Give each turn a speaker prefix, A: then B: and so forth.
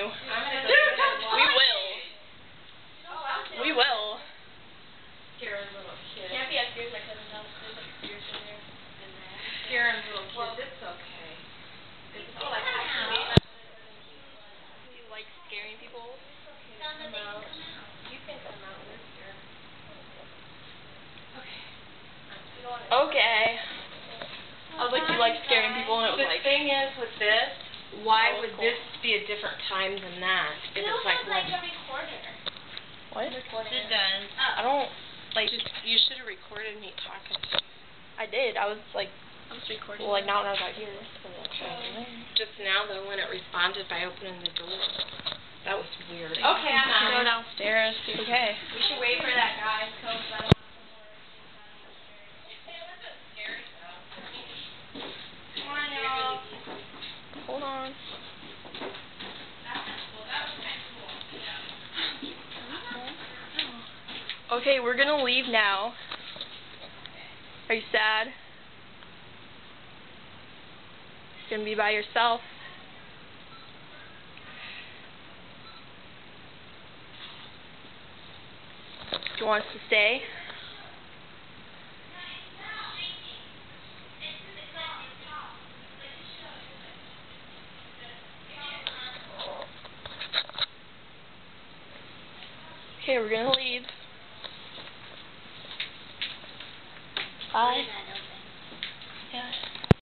A: you. We will. We will.
B: Scaring little kid.
C: Can't be upstairs, my cousin's house. There's like stairs in there.
B: Scaring little kids, it's okay.
C: It's like actually.
A: You like scaring people?
C: Come out. You can come out. We're here.
A: Okay. I was like, you like scaring people, and it was
B: The
A: like.
B: thing is with this, why
A: Oh,
B: would
A: cool.
B: this be a different time than that? If it's like
C: a recorder.
A: What?
B: It does.
A: I don't like.
B: You should have recorded me talking.
A: I did. I was like.
C: I was recording.
A: Well, like not when I was out here.
B: Just now though, when it responded by opening the door. That was weird.
C: Okay,
A: I'm
C: I'm
A: go
C: out.
A: downstairs. Okay.
C: We should wait for that guy to come. Come on, y'all.
A: Hold on. Okay, we're gonna leave now. Are you sad? You're gonna be by yourself. Do you want us to stay? Okay, we're gonna leave. Bye.